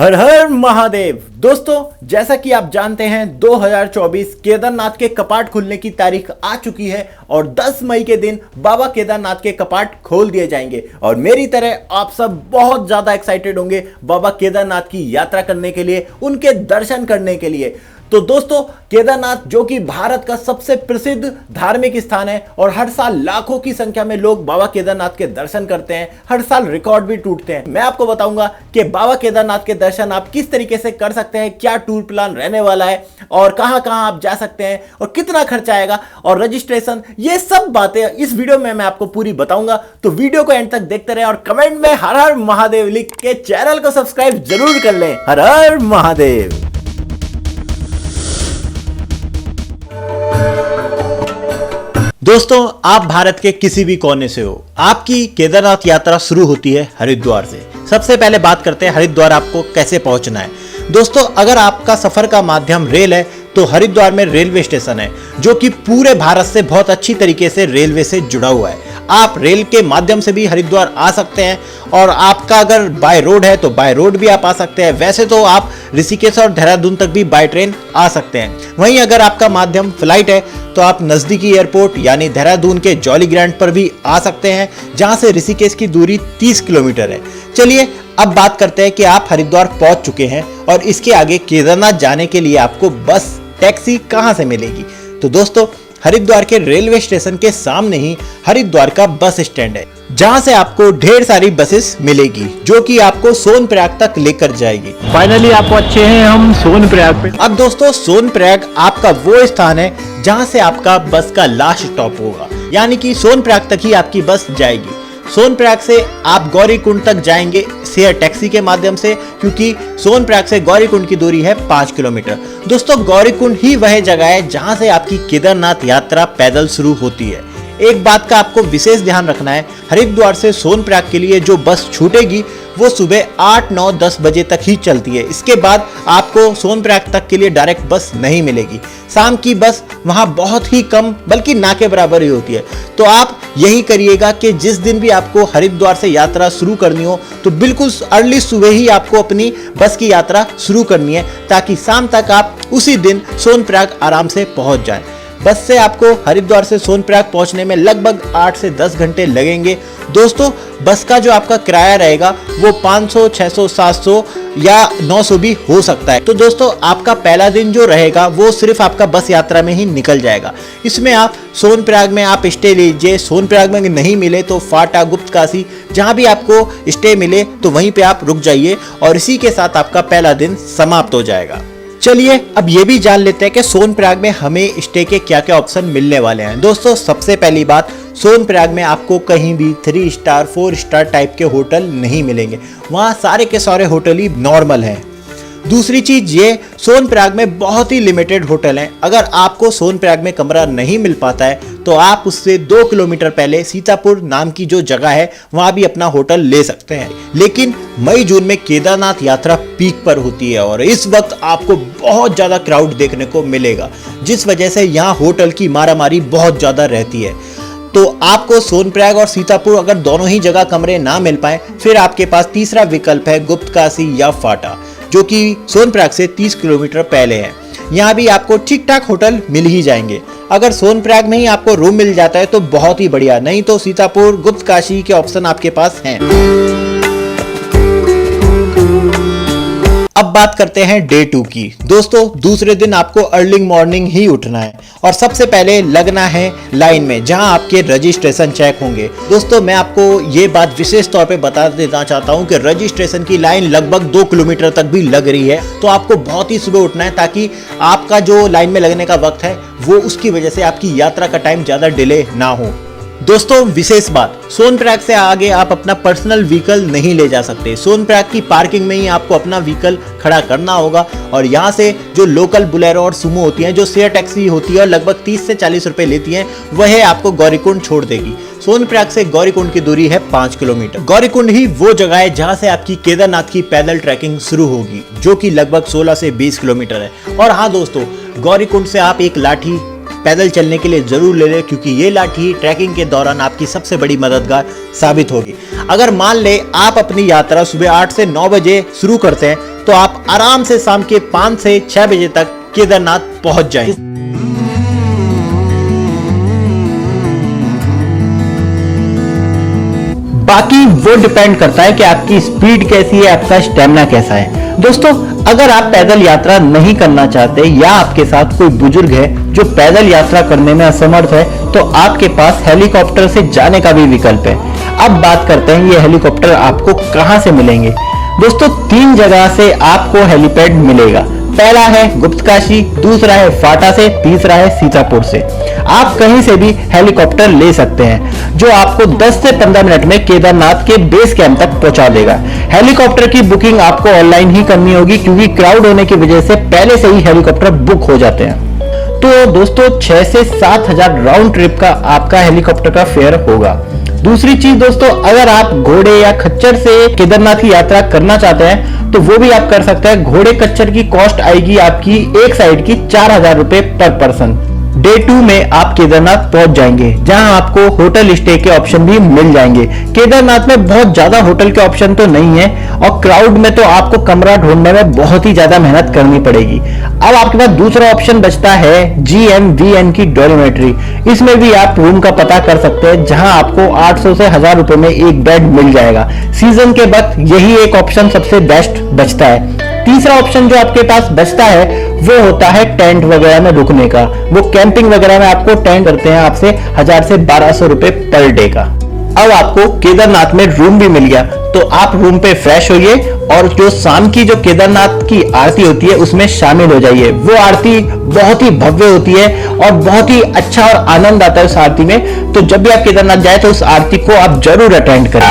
हर हर महादेव। दोस्तों, जैसा कि आप जानते हैं 2024 केदारनाथ के कपाट खुलने की तारीख आ चुकी है और 10 मई के दिन बाबा केदारनाथ के कपाट खोल दिए जाएंगे। और मेरी तरह आप सब बहुत ज्यादा एक्साइटेड होंगे बाबा केदारनाथ की यात्रा करने के लिए, उनके दर्शन करने के लिए। तो दोस्तों, केदारनाथ जो कि भारत का सबसे प्रसिद्ध धार्मिक स्थान है और हर साल लाखों की संख्या में लोग बाबा केदारनाथ के दर्शन करते हैं, हर साल रिकॉर्ड भी टूटते हैं। मैं आपको बताऊंगा कि बाबा केदारनाथ के दर्शन आप किस तरीके से कर सकते हैं, क्या टूर प्लान रहने वाला है और कहां कहां आप जा सकते हैं और कितना खर्चा आएगा और रजिस्ट्रेशन, ये सब बातें इस वीडियो में मैं आपको पूरी बताऊंगा। तो वीडियो को एंड तक देखते रहे और कमेंट में हर हर महादेव लिख के चैनल को सब्सक्राइब जरूर कर लें। हर हर महादेव। दोस्तों, आप भारत के किसी भी कोने से हो, आपकी केदारनाथ यात्रा शुरू होती है हरिद्वार से। सबसे पहले बात करते हैं हरिद्वार आपको कैसे पहुंचना है। दोस्तों, अगर आपका सफर का माध्यम रेल है तो हरिद्वार में रेलवे स्टेशन है जो कि पूरे भारत से बहुत अच्छी तरीके से रेलवे से जुड़ा हुआ है। आप रेल के माध्यम से भी हरिद्वार आ सकते हैं और आपका अगर बाय रोड है तो बाय रोड भी आप आ सकते हैं। वैसे तो आप ऋषिकेश और देहरादून तक भी बाय ट्रेन आ सकते हैं। वहीं अगर आपका माध्यम फ्लाइट है तो आप नजदीकी एयरपोर्ट यानी देहरादून के जॉली ग्रैंड पर भी आ सकते हैं, जहां से ऋषिकेश की दूरी 30 किलोमीटर है। चलिए अब बात करते हैं कि आप हरिद्वार पहुंच चुके हैं और इसके आगे केदारनाथ जाने के लिए आपको बस टैक्सी कहां से मिलेगी। तो दोस्तों, हरिद्वार के रेलवे स्टेशन के सामने ही हरिद्वार का बस स्टैंड है, जहां से आपको ढेर सारी बसेस मिलेगी जो कि आपको सोनप्रयाग तक लेकर जाएगी। फाइनली आप पहुंचे हैं हम सोनप्रयाग पे। अब दोस्तों, सोनप्रयाग आपका वो स्थान है जहां से आपका बस का लास्ट स्टॉप होगा, यानी कि सोनप्रयाग तक ही आपकी बस जाएगी। सोनप्रयाग से आप गौरीकुंड तक जाएंगे शेयर टैक्सी के माध्यम से, क्योंकि सोनप्रयाग से गौरीकुंड की दूरी है 5 किलोमीटर। दोस्तों, गौरीकुंड ही वह जगह है जहां से आपकी केदारनाथ यात्रा पैदल शुरू होती है। एक बात का आपको विशेष ध्यान रखना है, हरिद्वार से सोनप्रयाग के लिए जो बस छूटेगी वो सुबह 8, 9, 10 बजे तक ही चलती है। इसके बाद आपको सोनप्रयाग तक के लिए डायरेक्ट बस नहीं मिलेगी। शाम की बस वहां बहुत ही कम, बल्कि ना के बराबर ही होती है। तो आप यही करिएगा कि जिस दिन भी आपको हरिद्वार से यात्रा शुरू करनी हो तो बिल्कुल अर्ली सुबह ही आपको अपनी बस की यात्रा शुरू करनी है, ताकि शाम तक आप उसी दिन सोनप्रयाग आराम से पहुंच जाएं। बस से आपको हरिद्वार से सोनप्रयाग पहुंचने में लगभग 8 से 10 घंटे लगेंगे। दोस्तों, बस का जो आपका किराया रहेगा वो 500, 600, 700 या 900 भी हो सकता है। तो दोस्तों, आपका पहला दिन जो रहेगा वो सिर्फ आपका बस यात्रा में ही निकल जाएगा। इसमें आप सोनप्रयाग में आप स्टे लीजिए, सोनप्रयाग में नहीं मिले तो फाटा, गुप्तकाशी, जहां भी आपको स्टे मिले तो वहीं पे आप रुक जाइए और इसी के साथ आपका पहला दिन समाप्त हो जाएगा। चलिए अब ये भी जान लेते हैं कि सोनप्रयाग में हमें स्टे के क्या क्या ऑप्शन मिलने वाले हैं। दोस्तों, सबसे पहली बात, सोनप्रयाग में आपको कहीं भी 3 स्टार 4 स्टार टाइप के होटल नहीं मिलेंगे। वहाँ सारे के सारे होटल ही नॉर्मल हैं। दूसरी चीज ये, सोनप्रयाग में बहुत ही लिमिटेड होटल हैं। अगर आपको सोनप्रयाग में कमरा नहीं मिल पाता है तो आप उससे 2 किलोमीटर पहले सीतापुर नाम की जो जगह है वहां भी अपना होटल ले सकते हैं। लेकिन मई जून में केदारनाथ यात्रा पीक पर होती है और इस वक्त आपको बहुत ज्यादा क्राउड देखने को मिलेगा, जिस वजह से यहाँ होटल की मारामारी बहुत ज्यादा रहती है। तो आपको सोनप्रयाग और सीतापुर अगर दोनों ही जगह कमरे ना मिल पाए, फिर आपके पास तीसरा विकल्प है गुप्तकाशी या फाटा, जो कि सोनप्रयाग से 30 किलोमीटर पहले है। यहाँ भी आपको ठीक ठाक होटल मिल ही जाएंगे। अगर सोनप्रयाग में ही आपको रूम मिल जाता है तो बहुत ही बढ़िया, नहीं तो सीतापुर, गुप्तकाशी के ऑप्शन आपके पास हैं। अब बात करते हैं डे 2 की। दोस्तों, दूसरे दिन आपको अर्ली मॉर्निंग ही उठना है और सबसे पहले लगना है लाइन में, जहां आपके रजिस्ट्रेशन चेक होंगे। दोस्तों, मैं आपको ये बात विशेष तौर पे बता देना चाहता हूं कि रजिस्ट्रेशन की लाइन लगभग 2 किलोमीटर तक भी लग रही है। तो आपको बहुत ही सुबह उठना है ताकि आपका जो लाइन में लगने का वक्त है वो उसकी वजह से आपकी यात्रा का टाइम ज्यादा डिले ना हो। दोस्तों, विशेष बात, सोनप्रयाग से आगे आप अपना पर्सनल व्हीकल नहीं ले जा सकते। सोनप्रयाग की पार्किंग में ही आपको अपना व्हीकल खड़ा करना होगा और यहाँ से जो लोकल बुलेरो और सुमो होती हैं, जो शेयर टैक्सी होती है और लगभग 30 से 40 रुपए लेती हैं, वह आपको गौरीकुंड छोड़ देगी। सोनप्रयाग से गौरीकुंड की दूरी है 5 किलोमीटर। गौरीकुंड ही वो जगह है जहाँ से आपकी केदारनाथ की पैदल ट्रैकिंग शुरू होगी, जो कि लगभग 16 से 20 किलोमीटर है। और हाँ दोस्तों, गौरीकुंड से आप एक लाठी पैदल चलने के लिए जरूर ले लें, क्योंकि ये लाठी ट्रैकिंग के दौरान आपकी सबसे बड़ी मददगार साबित होगी। अगर मान ले आप अपनी यात्रा सुबह 8 से 9 बजे शुरू करते हैं तो आप आराम से शाम के 5 से 6 बजे तक केदारनाथ पहुंच जाएंगे। बाकी वो डिपेंड करता है कि आपकी स्पीड कैसी है, आपका स्टेमिना कैसा है। दोस्तों, अगर आप पैदल यात्रा नहीं करना चाहते या आपके साथ कोई बुजुर्ग है जो पैदल यात्रा करने में असमर्थ है, तो आपके पास हेलीकॉप्टर से जाने का भी विकल्प है। अब बात करते हैं ये हेलीकॉप्टर आपको कहां से मिलेंगे। दोस्तों, 3 जगह से आपको हेलीपैड मिलेगा। पहला है गुप्तकाशी, दूसरा है फाटा से, तीसरा है सीतापुर से। आप कहीं से भी हेलीकॉप्टर ले सकते हैं जो आपको 10 से 15 मिनट में केदारनाथ के बेस कैंप तक पहुंचा देगा। हेलीकॉप्टर की बुकिंग आपको ऑनलाइन ही करनी होगी, क्योंकि क्राउड होने की वजह से पहले से ही हेलीकॉप्टर बुक हो जाते हैं। तो दोस्तों, 6 से 7 हजार राउंड ट्रिप का आपका हेलीकॉप्टर का फेयर होगा। दूसरी चीज दोस्तों, अगर आप घोड़े या खच्चर से केदारनाथ की यात्रा करना चाहते हैं तो वो भी आप कर सकते हैं। घोड़े खच्चर की कॉस्ट आएगी आपकी एक साइड की 4000 रुपए पर पर्सन। डे 2 में आप केदारनाथ पहुंच जाएंगे, जहां आपको होटल स्टे के ऑप्शन भी मिल जाएंगे। केदारनाथ में बहुत ज्यादा होटल के ऑप्शन तो नहीं है, और क्राउड में तो आपको कमरा ढूंढने में बहुत ही ज्यादा मेहनत करनी पड़ेगी। अब आपके पास दूसरा ऑप्शन बचता है GMVN की डॉर्मेट्री। इसमें भी आप रूम का पता कर सकते हैं, जहां आपको 800 से 1000 रुपए में एक बेड मिल जाएगा। सीजन के वक्त यही एक ऑप्शन सबसे बेस्ट बचता है। तीसरा ऑप्शन जो आपके पास बचता है वो होता है टेंट वगैरह में रुकने का। वो कैंपिंग वगैरह में आपको टेंट करते हैं आपसे 1000 से 1200 रुपए पर डे का। अब आपको केदारनाथ में रूम भी मिल गया, तो आप रूम पे फ्रेश होइए और जो शाम की जो केदारनाथ की आरती होती है उसमें शामिल हो जाइए। वो आरती बहुत ही भव्य होती है और बहुत ही अच्छा और आनंद आता है उस आरती में। तो जब भी आप केदारनाथ जाए तो उस आरती को आप जरूर अटेंड करें।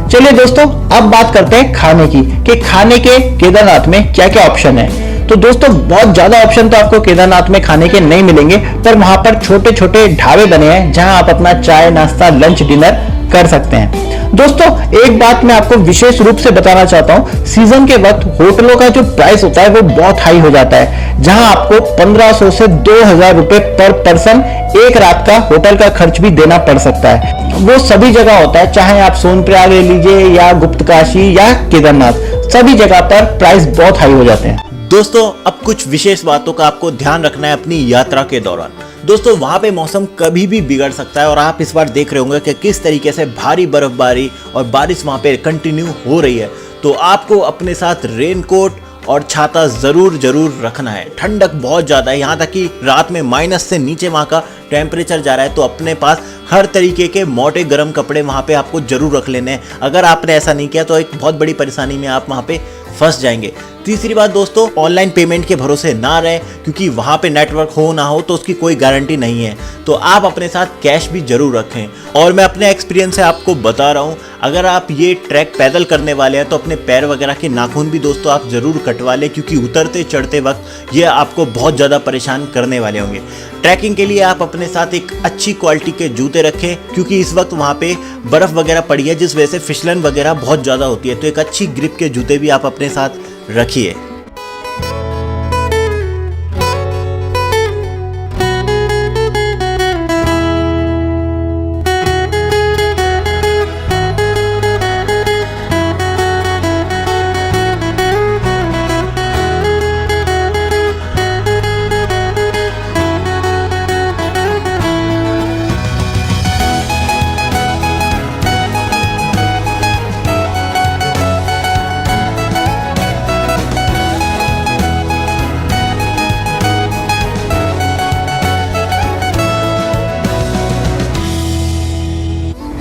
चलिए दोस्तों, अब बात करते हैं खाने की, कि खाने के केदारनाथ में क्या क्या ऑप्शन है। तो दोस्तों, बहुत ज्यादा ऑप्शन तो आपको केदारनाथ में खाने के नहीं मिलेंगे, पर वहां पर छोटे छोटे ढाबे बने हैं जहां आप अपना चाय, नाश्ता, लंच, डिनर कर सकते हैं। दोस्तों, एक बात मैं आपको विशेष रूप से बताना चाहता हूं, सीजन के वक्त होटलों का जो प्राइस होता है वो बहुत हाई हो जाता है, जहां आपको 1500 से 2000 रुपए पर पर्सन एक रात का होटल का खर्च भी देना पड़ सकता है। वो सभी जगह होता है, चाहे आप सोनप्रयाग ले लीजिए या गुप्तकाशी या केदारनाथ, सभी जगह पर प्राइस बहुत हाई हो जाते हैं। दोस्तों, अब कुछ विशेष बातों का आपको ध्यान रखना है अपनी यात्रा के दौरान। दोस्तों, वहां पे मौसम कभी भी बिगड़ सकता है और आप इस बार देख रहे होंगे कि किस तरीके से भारी बर्फबारी और बारिश वहां पे कंटिन्यू हो रही है। तो आपको अपने साथ रेनकोट और छाता जरूर रखना है। ठंडक बहुत ज़्यादा है, यहाँ तक कि रात में माइनस से नीचे वहाँ का टेम्परेचर जा रहा है। तो अपने पास हर तरीके के मोटे गर्म कपड़े वहाँ पे आपको जरूर रख लेने हैं। अगर आपने ऐसा नहीं किया तो एक बहुत बड़ी परेशानी में आप वहाँ पे फंस जाएंगे। तीसरी बात दोस्तों, ऑनलाइन पेमेंट के भरोसे ना रहें, क्योंकि वहाँ पे नेटवर्क हो ना हो तो उसकी कोई गारंटी नहीं है। तो आप अपने साथ कैश भी जरूर रखें। और मैं अपने एक्सपीरियंस से आपको बता रहा हूँ, अगर आप ये ट्रैक पैदल करने वाले हैं तो अपने पैर वगैरह के नाखून भी दोस्तों आप जरूर कटवा लें, क्योंकि उतरते चढ़ते वक्त ये आपको बहुत ज़्यादा परेशान करने वाले होंगे। ट्रैकिंग के लिए आप अपने साथ एक अच्छी क्वालिटी के जूते रखें, क्योंकि इस वक्त वहाँ पे बर्फ़ वगैरह पड़ी है, जिस वजह से फिसलन वगैरह बहुत ज़्यादा होती है। तो एक अच्छी ग्रिप के जूते भी आप अपने साथ रखिए।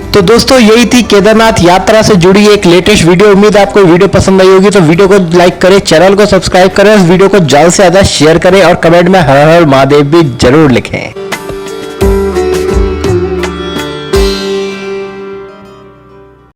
तो दोस्तों, यही थी केदारनाथ यात्रा से जुड़ी एक लेटेस्ट वीडियो। उम्मीद है आपको वीडियो पसंद आई होगी। तो वीडियो को लाइक करें, चैनल को सब्सक्राइब करें, इस वीडियो को ज्यादा से ज्यादा शेयर करें और कमेंट में हर हर महादेव भी जरूर लिखें।